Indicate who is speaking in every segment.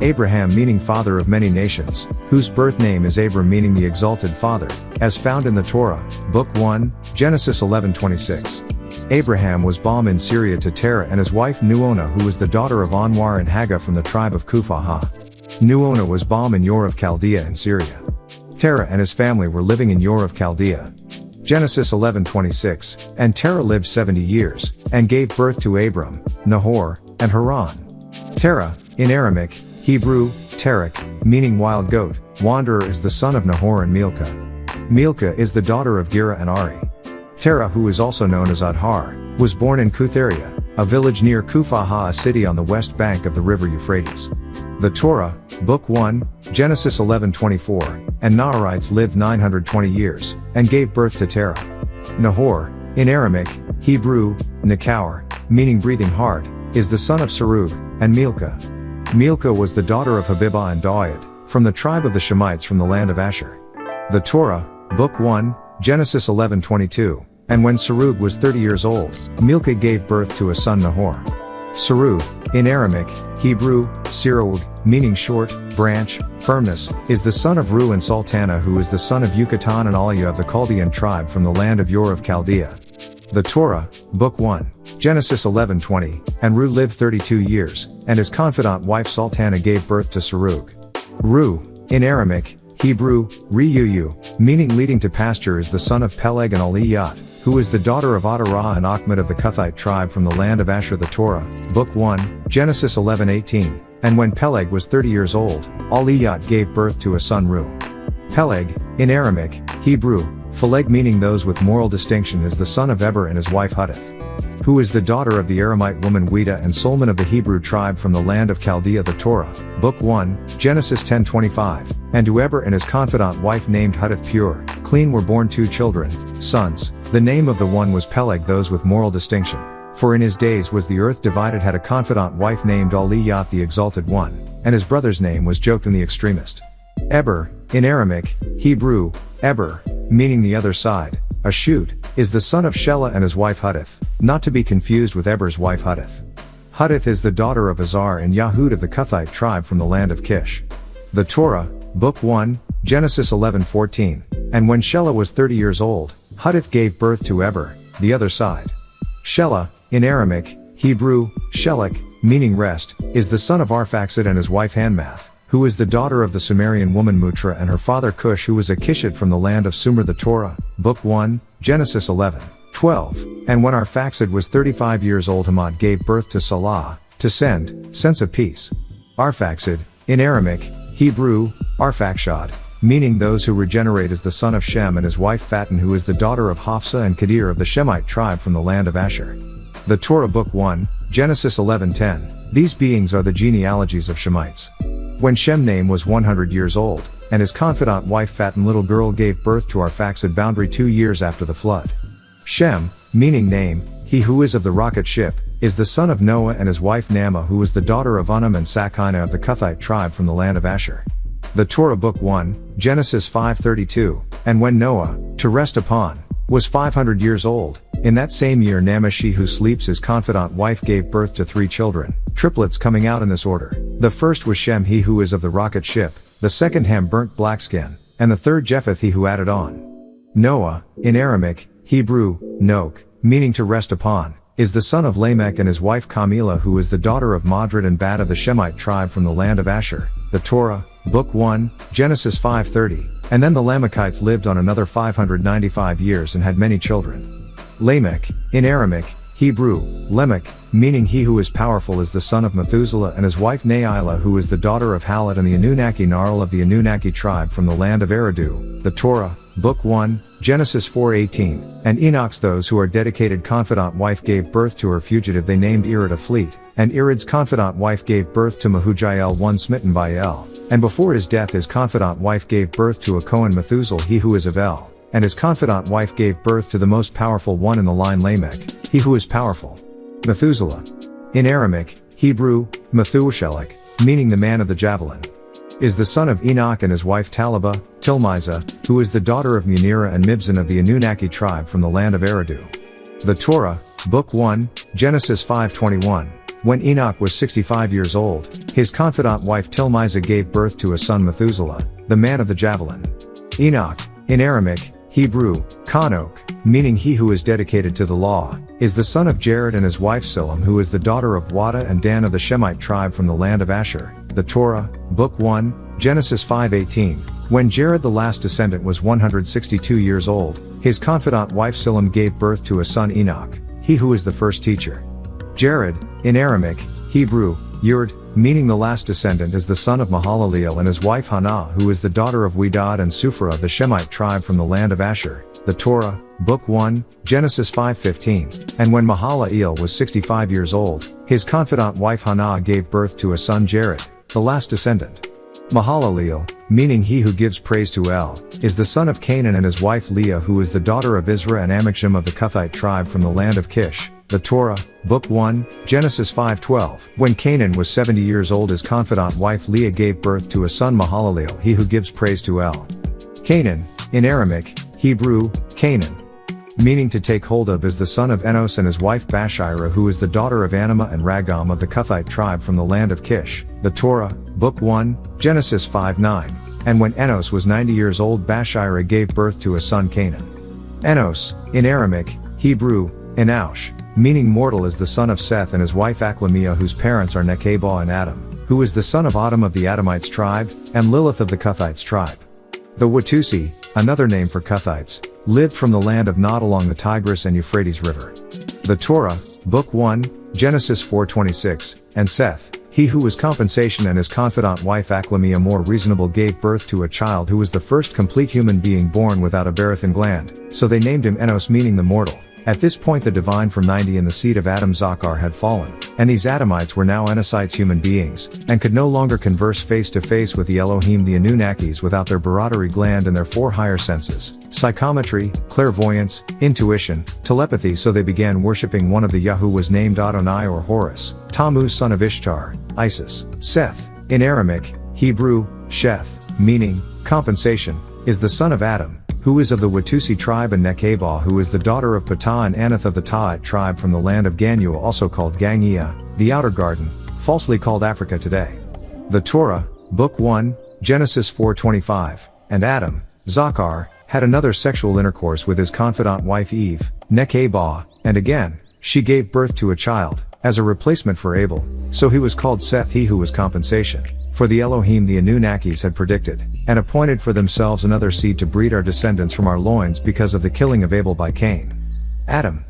Speaker 1: Abraham meaning father of many nations, whose birth name is Abram meaning the exalted father, as found in the Torah, Book 1, Genesis 11:26. Abraham was born in Syria to Terah and his wife Nuonah, who was the daughter of Anwar and Haggah from the tribe of Kufaha. Nuonah was born in Ur of Chaldea in Syria. Terah and his family were living in Ur of Chaldea. Genesis 11:26, and Terah lived 70 years, and gave birth to Abram, Nahor, and Haran. Terah, in Aramaic, Hebrew, Terak, meaning wild goat, wanderer, is the son of Nahor and Milcah. Milcah is the daughter of Gera and Ari. Terah, who is also known as Adhar, was born in Kutharia, a village near Kufaha, a city on the west bank of the river Euphrates. The Torah, Book 1, Genesis 11:24, and Nahorites lived 920 years, and gave birth to Terah. Nahor, in Aramaic, Hebrew, Nekaur, meaning breathing heart, is the son of Serug, and Milcah. Milcah was the daughter of Habibah and Daud, from the tribe of the Shemites from the land of Asher. The Torah, Book 1, Genesis 11:22, and when Serug was 30 years old, Milcah gave birth to a son Nahor. Serug, in Aramaic, Hebrew, Sirug, meaning short, branch, firmness, is the son of Ru and Sultana, who is the son of Yucatan and Aliah of the Chaldean tribe from the land of Ur of Chaldea. The Torah, Book 1, Genesis 11:20, and Ru lived 32 years, and his confidant wife Sultana gave birth to Serug. Ru, in Aramaic, Hebrew, Reuyu, meaning leading to pasture, is the son of Peleg and Aliyat, who is the daughter of Adarah and Achmed of the Cuthite tribe from the land of Asher. The Torah, Book 1, Genesis 11:18, and when Peleg was 30 years old, Aliyat gave birth to a son Ru. Peleg, in Aramaic, Hebrew, Phaleg, meaning those with moral distinction, is the son of Eber and his wife Huttith, who is the daughter of the Aramite woman Wida and Solomon of the Hebrew tribe from the land of Chaldea. The Torah, Book 1, Genesis 10:25, and to Eber and his confidant wife named Huttith pure, clean were born 2 children, sons. The name of the one was Peleg, those with moral distinction. For in his days was the earth divided, had a confidant wife named Aliyat the exalted one, and his brother's name was Joktan the extremist. Eber, in Aramaic, Hebrew, Eber, meaning the other side, a shoot, is the son of Shelah and his wife Huttith, not to be confused with Eber's wife Huttith. Huttith is the daughter of Azar and Yahud of the Cuthite tribe from the land of Kish. The Torah, Book 1, Genesis 11:14, and when Shelah was 30 years old, Huttith gave birth to Eber, the other side. Shelah, in Aramaic, Hebrew, Shelach, meaning rest, is the son of Arphaxad and his wife Hanmath, who is the daughter of the Sumerian woman Mutra and her father Cush, who was a Kishite from the land of Sumer. The Torah, Book 1, Genesis 11:12, and when Arphaxad was 35 years old, Hamad gave birth to Salah, to send, sense of peace. Arphaxad, in Aramaic, Hebrew, Arphaxad, meaning those who regenerate, is the son of Shem and his wife Fatin, who is the daughter of Hafsa and Kadir of the Shemite tribe from the land of Asher. The Torah, Book 1, Genesis 11:10, these beings are the genealogies of Shemites. When Shem name was 100 years old, and his confidant wife Fatin little girl gave birth to Arphaxad boundary 2 years after the flood. Shem, meaning name, he who is of the rocket ship, is the son of Noah and his wife Naamah, who was the daughter of Unam and Sakina of the Cuthite tribe from the land of Asher. The Torah, Book 1, Genesis 5:32, and when Noah, to rest upon, was 500 years old, in that same year Naamah, she who sleeps, his confidant wife, gave birth to 3 children, triplets coming out in this order. The first was Shem, he who is of the rocket ship, the second Ham, burnt blackskin, and the third Japheth, he who added on. Noah, in Aramaic, Hebrew, Nok, meaning to rest upon, is the son of Lamech and his wife Camila, who is the daughter of Madrid and Bad of the Shemite tribe from the land of Asher. The Torah, Book 1, Genesis 5:30, and then the Lamechites lived on another 595 years and had many children. Lamech, in Aramaic, Hebrew, Lemech, meaning he who is powerful, is the son of Methuselah and his wife Na'ilah, who is the daughter of Halat and the Anunnaki Narl of the Anunnaki tribe from the land of Eridu. The Torah, Book 1, Genesis 4:18, and Enoch's those who are dedicated confidant wife gave birth to her fugitive they named Irid a fleet, and Irid's confidant wife gave birth to Mahujael, one smitten by El, and before his death his confidant wife gave birth to a Cohen Methuselah, he who is of El, and his confidant wife gave birth to the most powerful one in the line Lamech, he who is powerful. Methuselah, in Aramaic, Hebrew, Methuselah, meaning the man of the javelin, is the son of Enoch and his wife Talabah, Tilmizah, who is the daughter of Munira and Mibzan of the Anunnaki tribe from the land of Eridu. The Torah, Book 1, Genesis 5:21, When Enoch was 65 years old, his confidant wife Tilmizah gave birth to a son Methuselah, the man of the javelin. Enoch, in Aramaic, Hebrew, Kanok, meaning he who is dedicated to the law, is the son of Jared and his wife Silem, who is the daughter of Wada and Dan of the Shemite tribe from the land of Asher. The Torah, Book 1, Genesis 5:18. When Jared the last descendant was 162 years old, his confidant wife Silem gave birth to a son Enoch, he who is the first teacher. Jared, in Aramaic, Hebrew, Yerd, meaning the last descendant, is the son of Mahalaleel and his wife Hannah, who is the daughter of Wedad and Supha of the Shemite tribe from the land of Asher. The Torah, Book 1, Genesis 5:15. And when Mahalaleel was 65 years old, his confidant wife Hannah gave birth to a son Jared, the last descendant. Mahalaleel, meaning he who gives praise to El, is the son of Canaan and his wife Leah, who is the daughter of Isra and Amiksham of the Cuthite tribe from the land of Kish. The Torah, Book 1, Genesis 5:12. When Canaan was 70 years old, his confidant wife Leah gave birth to a son Mahalaleel, he who gives praise to El. Canaan, in Aramaic, Hebrew, Canaan, meaning to take hold of, is the son of Enos and his wife Bashira, who is the daughter of Anamah and Ragam of the Cuthite tribe from the land of Kish. The Torah, Book 1, Genesis 5:9. And when Enos was 90 years old, Bashira gave birth to a son Canaan. Enos, in Aramaic, Hebrew, Enosh, meaning mortal, is the son of Seth and his wife Aklamia, whose parents are Nekabah and Adam, who is the son of Adam of the Adamites tribe, and Lilith of the Cuthites tribe. The Watusi, another name for Cuthites, lived from the land of Nod along the Tigris and Euphrates River. The Torah, Book 1, Genesis 4:26, and Seth, he who was compensation, and his confidant wife Aklamia more reasonable, gave birth to a child who was the first complete human being born without a Berethan gland, so they named him Enos, meaning the mortal. At this point the divine from 90 in the seed of Adam Zakar had fallen, and these Adamites were now Enosites, human beings, and could no longer converse face to face with the Elohim the Anunnakis without their barottary gland and their four higher senses, psychometry, clairvoyance, intuition, telepathy, so they began worshipping one of the Yahu was named Adonai or Horus, Tammuz son of Ishtar, Isis. Seth, in Aramaic, Hebrew, Sheth, meaning compensation, is the son of Adam, who is of the Watusi tribe, and Nekabah, who is the daughter of Ptah and Anath of the Tahite tribe from the land of Ganu, also called Gangia, the outer garden, falsely called Africa today. The Torah, Book 1, Genesis 4:25, and Adam, Zakar, had another sexual intercourse with his confidant wife Eve, Nekabah, and again, she gave birth to a child, as a replacement for Abel, so he was called Seth, he who was compensation. For the Elohim the Anunnakis had predicted, and appointed for themselves another seed to breed our descendants from our loins because of the killing of Abel by Cain. Adam,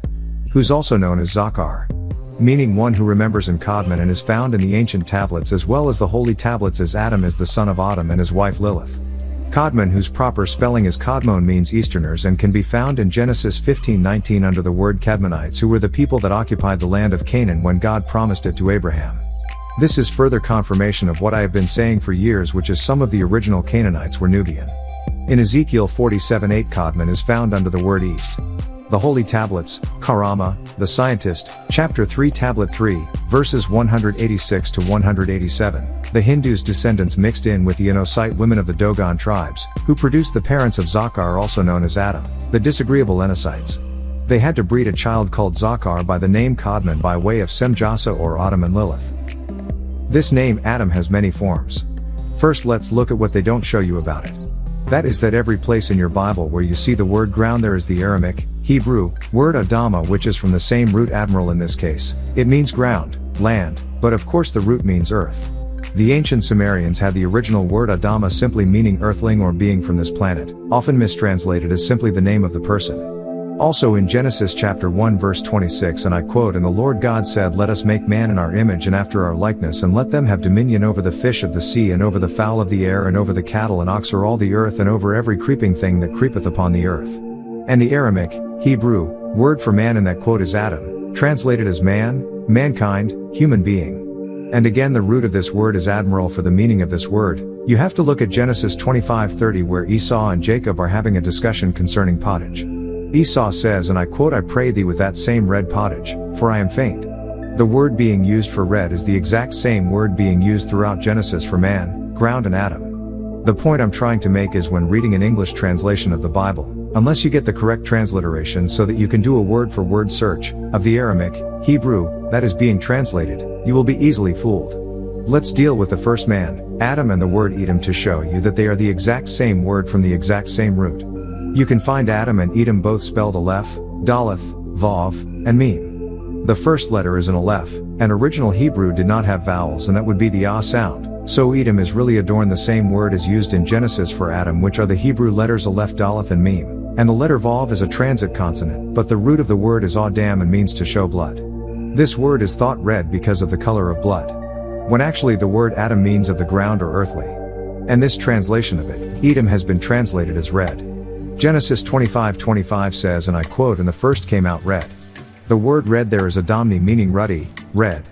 Speaker 1: who's also known as Zakar, meaning one who remembers in Kadmon, and is found in the ancient tablets as well as the holy tablets as Adam is the son of Adam and his wife Lilith. Kadmon, whose proper spelling is Kadmon, means Easterners and can be found in Genesis 15:19 under the word Kadmonites, who were the people that occupied the land of Canaan when God promised it to Abraham. This is further confirmation of what I have been saying for years, which is some of the original Canaanites were Nubian. In Ezekiel 47:8, Kadmon is found under the word East. The Holy Tablets, Karama, the Scientist, Chapter 3 Tablet 3, verses 186 to 187. The Hindus' descendants mixed in with the Enosite women of the Dogon tribes, who produced the parents of Zakar, also known as Adam, the disagreeable Enosites. They had to breed a child called Zakar by the name Kadmon by way of Semjasa or Adam and Lilith. This name Adam has many forms. First, let's look at what they don't show you about it. That is that every place in your Bible where you see the word ground, there is the Aramaic, Hebrew, word Adama, which is from the same root admiral in this case. It means ground, land, but of course the root means earth. The ancient Sumerians had the original word Adama simply meaning earthling or being from this planet, often mistranslated as simply the name of the person. Also in Genesis chapter 1 verse 26, and I quote, "And the Lord God said, Let us make man in our image and after our likeness, and let them have dominion over the fish of the sea, and over the fowl of the air, and over the cattle and ox, or all the earth, and over every creeping thing that creepeth upon the earth." And the Aramaic, Hebrew, word for man in that quote is Adam, translated as man, mankind, human being. And again the root of this word is admiral. For the meaning of this word, you have to look at Genesis 25:30, where Esau and Jacob are having a discussion concerning pottage. Esau says, and I quote, "I pray thee with that same red pottage, for I am faint." The word being used for red is the exact same word being used throughout Genesis for man, ground and Adam. The point I'm trying to make is when reading an English translation of the Bible, unless you get the correct transliteration so that you can do a word-for-word search of the Aramaic, Hebrew, that is being translated, you will be easily fooled. Let's deal with the first man, Adam, and the word Edom to show you that they are the exact same word from the exact same root. You can find Adam and Edom both spelled Aleph, Daleth, Vav, and Mem. The first letter is an Aleph, and original Hebrew did not have vowels, and that would be the Ah sound, so Edom is really adorned the same word as used in Genesis for Adam, which are the Hebrew letters Aleph, Daleth, and Mem, and the letter Vav is a transit consonant, but the root of the word is Adam and means to show blood. This word is thought red because of the color of blood, when actually the word Adam means of the ground or earthly. And this translation of it, Edom, has been translated as red. Genesis 25:25 says, and I quote, "And the first came out red." The word red there is Adomni, meaning ruddy, red.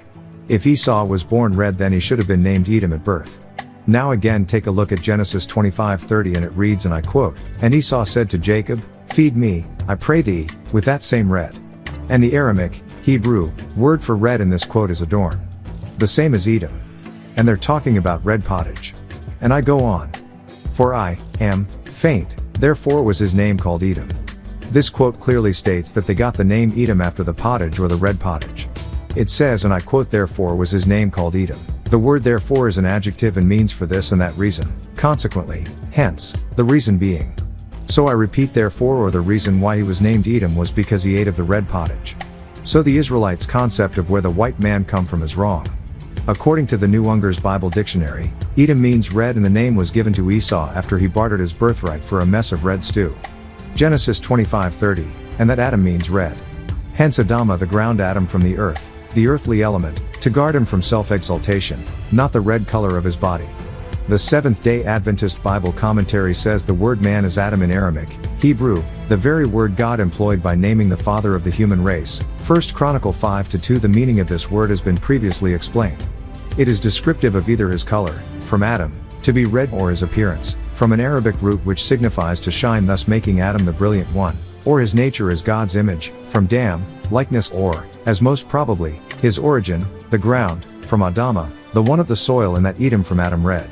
Speaker 1: If Esau was born red, then he should have been named Edom at birth. Now again take a look at Genesis 25:30, and it reads, and I quote, "And Esau said to Jacob, Feed me, I pray thee, with that same red." And the Aramaic, Hebrew, word for red in this quote is adorn. The same as Edom. And they're talking about red pottage. And I go on. "For I am faint, therefore was his name called Edom." This quote clearly states that they got the name Edom after the pottage or the red pottage. It says, and I quote, "Therefore was his name called Edom." The word therefore is an adjective and means for this and that reason, consequently, hence, the reason being. So I repeat, therefore, or the reason why he was named Edom was because he ate of the red pottage. So the Israelites' concept of where the white man come from is wrong. According to the New Unger's Bible Dictionary, Edom means red, and the name was given to Esau after he bartered his birthright for a mess of red stew. Genesis 25:30, and that Adam means red. Hence Adama, the ground, Adam from the earth, the earthly element, to guard him from self-exaltation, not the red color of his body. The Seventh-day Adventist Bible Commentary says the word man is Adam in Aramaic, Hebrew, the very word God employed by naming the father of the human race. 1 Chronicle 5:2. The meaning of this word has been previously explained. It is descriptive of either his color, from Adam, to be red, or his appearance, from an Arabic root which signifies to shine, thus making Adam the brilliant one, or his nature as God's image, from dam, likeness, or, as most probably, his origin, the ground, from Adama, the one of the soil, and that Edom from Adam red.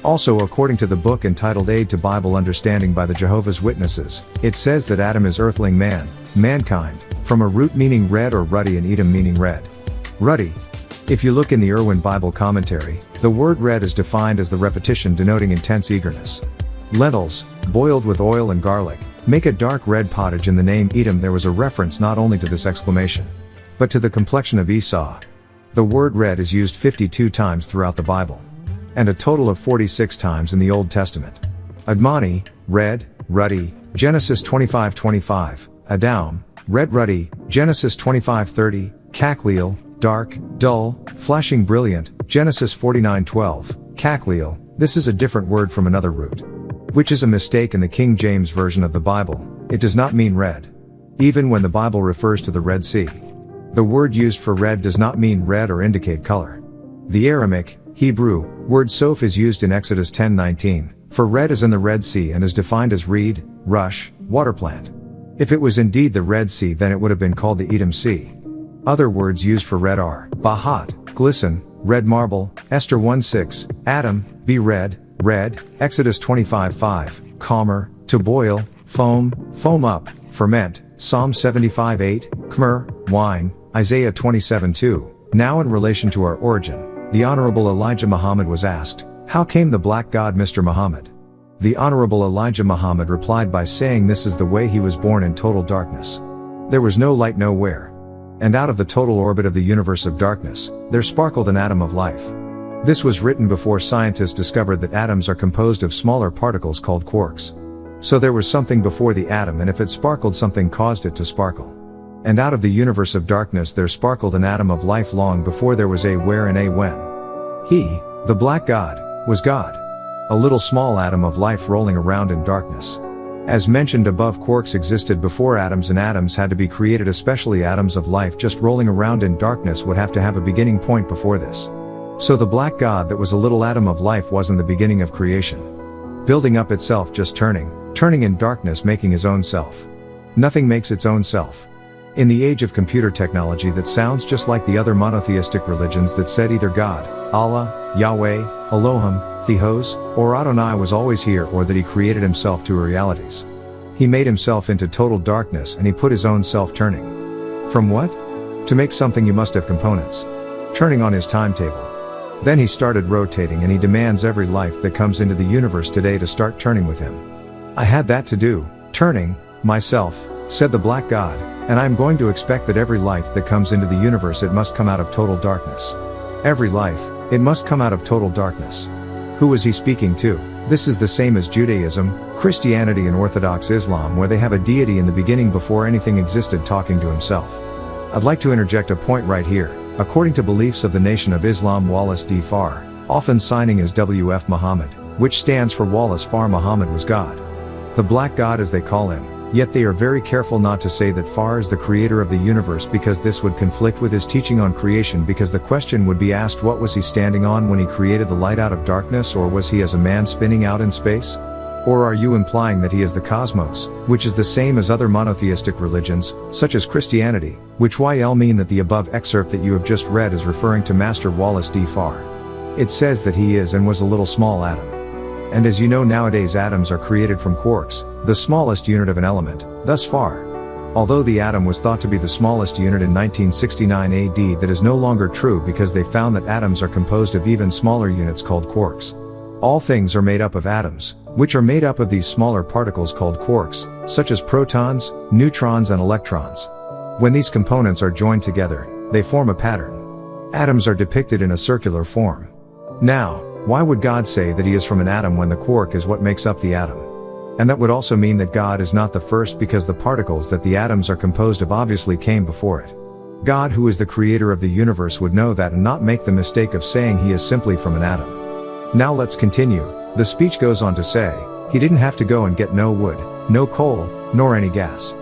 Speaker 1: Also, according to the book entitled Aid to Bible Understanding by the Jehovah's Witnesses, it says that Adam is earthling man, mankind, from a root meaning red or ruddy, and Edom meaning red. Ruddy. If you look in the Irwin Bible Commentary, the word red is defined as the repetition denoting intense eagerness. Lentils, boiled with oil and garlic, make a dark red pottage. In the name Edom there was a reference not only to this exclamation, but to the complexion of Esau. The word red is used 52 times throughout the Bible, and a total of 46 times in the Old Testament. Admani, red, ruddy, Genesis 25:25, Adam, red ruddy, Genesis 25:30, Kakliel, dark, dull, flashing brilliant, Genesis 49:12, Kakliel. This is a different word from another root, which is a mistake in the King James Version of the Bible. It does not mean red. Even when the Bible refers to the Red Sea, the word used for red does not mean red or indicate color. The Aramaic, Hebrew, word soph is used in Exodus 10:19, for red as in the Red Sea, and is defined as reed, rush, water plant. If it was indeed the Red Sea, then it would have been called the Edom Sea. Other words used for red are, bahat, glisten, red marble, Esther 1:6, Adam, be red, red, Exodus 25:5, calmer, to boil, foam, foam up, ferment, Psalm 75:8, khmer, wine, Isaiah 27:2. Now in relation to our origin, the Honorable Elijah Muhammad was asked, how came the black god Mr. Muhammad? The Honorable Elijah Muhammad replied by saying this is the way he was born, in total darkness. There was no light nowhere. And out of the total orbit of the universe of darkness, there sparkled an atom of life. This was written before scientists discovered that atoms are composed of smaller particles called quarks. So there was something before the atom, and if it sparkled, something caused it to sparkle. And out of the universe of darkness there sparkled an atom of life long before there was a where and a when. He, the black god, was God. A little small atom of life rolling around in darkness. As mentioned above, quarks existed before atoms, and atoms had to be created, especially atoms of life just rolling around in darkness would have to have a beginning point before this. So the black god that was a little atom of life wasn't the beginning of creation. Building up itself, just turning in darkness, making his own self. Nothing makes its own self. In the age of computer technology that sounds just like the other monotheistic religions that said either God, Allah, Yahweh, Elohim, Theos, or Adonai was always here, or that he created himself to realities. He made himself into total darkness and he put his own self turning. From what? To make something you must have components. Turning on his timetable. Then he started rotating and he demands every life that comes into the universe today to start turning with him. I had that to do, turning, myself, said the black god, and I am going to expect that every life that comes into the universe it must come out of total darkness. Every life, it must come out of total darkness. Who was he speaking to? This is the same as Judaism, Christianity and Orthodox Islam where they have a deity in the beginning before anything existed talking to himself. I'd like to interject a point right here. According to beliefs of the Nation of Islam Wallace D. Farr, often signing as W.F. Muhammad, which stands for Wallace Farr Muhammad was God. The black god as they call him, yet they are very careful not to say that Farr is the creator of the universe because this would conflict with his teaching on creation because the question would be asked what was he standing on when he created the light out of darkness or was he as a man spinning out in space? Or are you implying that he is the cosmos, which is the same as other monotheistic religions, such as Christianity, which YL mean that the above excerpt that you have just read is referring to Master Wallace D. Farr. It says that he is and was a little small atom. And as you know nowadays atoms are created from quarks, the smallest unit of an element, thus far. Although the atom was thought to be the smallest unit in 1969 AD that is no longer true because they found that atoms are composed of even smaller units called quarks. All things are made up of atoms, which are made up of these smaller particles called quarks, such as protons, neutrons and electrons. When these components are joined together, they form a pattern. Atoms are depicted in a circular form. Now, why would God say that he is from an atom when the quark is what makes up the atom? And that would also mean that God is not the first because the particles that the atoms are composed of obviously came before it. God, who is the creator of the universe, would know that and not make the mistake of saying he is simply from an atom. Now let's continue. The speech goes on to say, he didn't have to go and get no wood, no coal, nor any gas.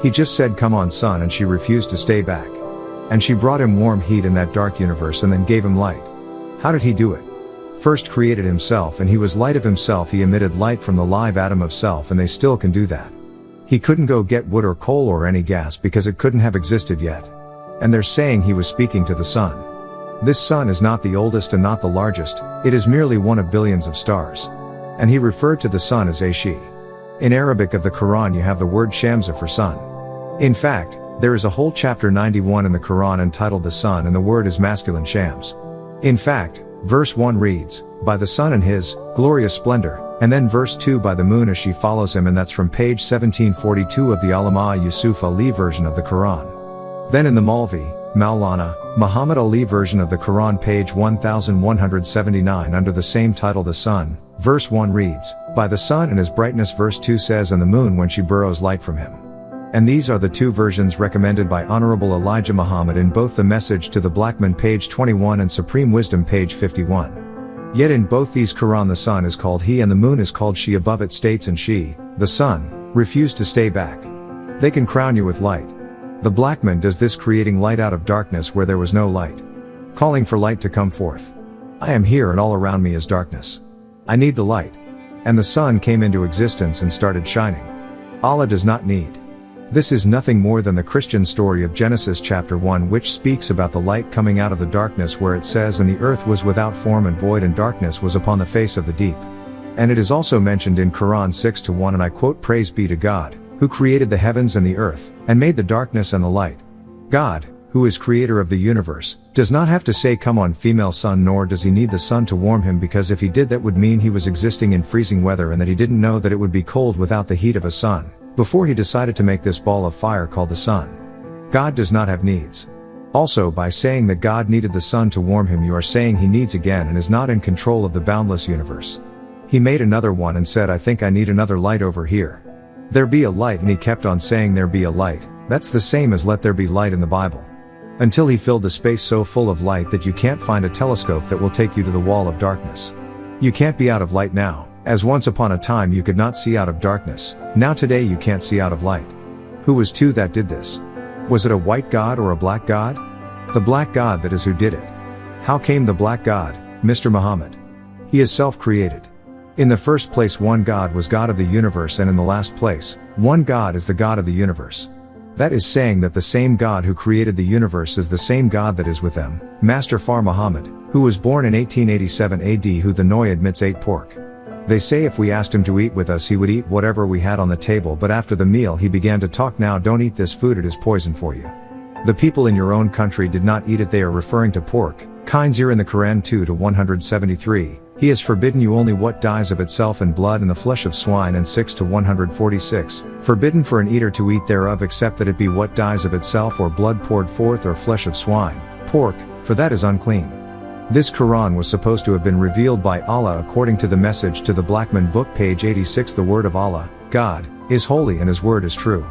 Speaker 1: He just said come on son and she refused to stay back. And she brought him warm heat in that dark universe and then gave him light. How did he do it? First created himself and he was light of himself, he emitted light from the live atom of self and they still can do that. He couldn't go get wood or coal or any gas because it couldn't have existed yet. And they're saying he was speaking to the sun. This sun is not the oldest and not the largest, it is merely one of billions of stars. And he referred to the sun as Ashi. In Arabic of the Quran you have the word Shamsa for sun. In fact, there is a whole chapter 91 in the Quran entitled the sun and the word is masculine Shams. In fact, verse 1 reads, by the sun and his glorious splendor, and then verse 2 by the moon as she follows him, and that's from page 1742 of the Allama Yusuf Ali version of the Quran. Then in the Maulana Muhammad Ali version of the Quran page 1179 under the same title the sun, verse 1 reads, by the sun and his brightness, verse 2 says and the moon when she borrows light from him. And these are the two versions recommended by Honorable Elijah Muhammad in both the Message to the Blackman page 21 and Supreme Wisdom page 51. Yet in both these Quran the sun is called he and the moon is called she. Above it states and she, the sun, refused to stay back. They can crown you with light. The Blackman does this, creating light out of darkness where there was no light. Calling for light to come forth. I am here and all around me is darkness. I need the light. And the sun came into existence and started shining. Allah does not need. This is nothing more than the Christian story of Genesis chapter 1 which speaks about the light coming out of the darkness where it says and the earth was without form and void and darkness was upon the face of the deep. And it is also mentioned in Quran 6:1 and I quote, praise be to God, who created the heavens and the earth, and made the darkness and the light. God, who is creator of the universe, does not have to say come on female sun, nor does he need the sun to warm him, because if he did that would mean he was existing in freezing weather and that he didn't know that it would be cold without the heat of a sun, before he decided to make this ball of fire called the sun. God does not have needs. Also, by saying that God needed the sun to warm him, you are saying he needs again and is not in control of the boundless universe. He made another one and said I think I need another light over here. There be a light, and he kept on saying there be a light. That's the same as let there be light in the Bible. Until he filled the space so full of light that you can't find a telescope that will take you to the wall of darkness. You can't be out of light now, as once upon a time you could not see out of darkness, now today you can't see out of light. Who was two that did this? Was it a white God or a black God? The black God, that is who did it. How came the black God, Mr. Muhammad? He is self-created. In the first place one God was God of the universe, and in the last place, one God is the God of the universe. That is saying that the same God who created the universe is the same God that is with them, Master Farr Muhammad, who was born in 1887 AD, who the Noy admits ate pork. They say if we asked him to eat with us he would eat whatever we had on the table, but after the meal he began to talk, now don't eat this food, it is poison for you. The people in your own country did not eat it. They are referring to pork. Khinzir in the Quran 2-173, he has forbidden you only what dies of itself in blood and the flesh of swine, and 6-146, forbidden for an eater to eat thereof except that it be what dies of itself, or blood poured forth, or flesh of swine, pork, for that is unclean. This Quran was supposed to have been revealed by Allah according to the message to the Blackman book, page 86. The word of Allah, God, is holy and his word is true.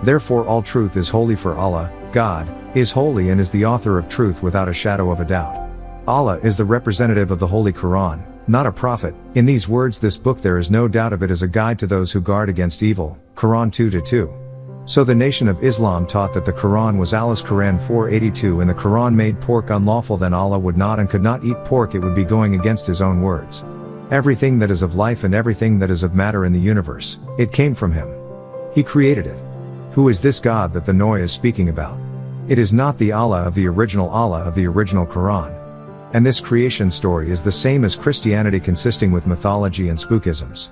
Speaker 1: Therefore all truth is holy, for Allah, God, is holy and is the author of truth without a shadow of a doubt. Allah is the representative of the Holy Quran, not a prophet. In these words, this book, there is no doubt of it, is a guide to those who guard against evil. Quran 2-2. So the Nation of Islam taught that the Quran was Allah's. Quran 482, and the Quran made pork unlawful, then Allah would not and could not eat pork. It would be going against his own words. Everything that is of life and everything that is of matter in the universe, it came from him. He created it. Who is this God that the Noah is speaking about? It is not the Allah of the original Quran. And this creation story is the same as Christianity, consisting with mythology and spookisms.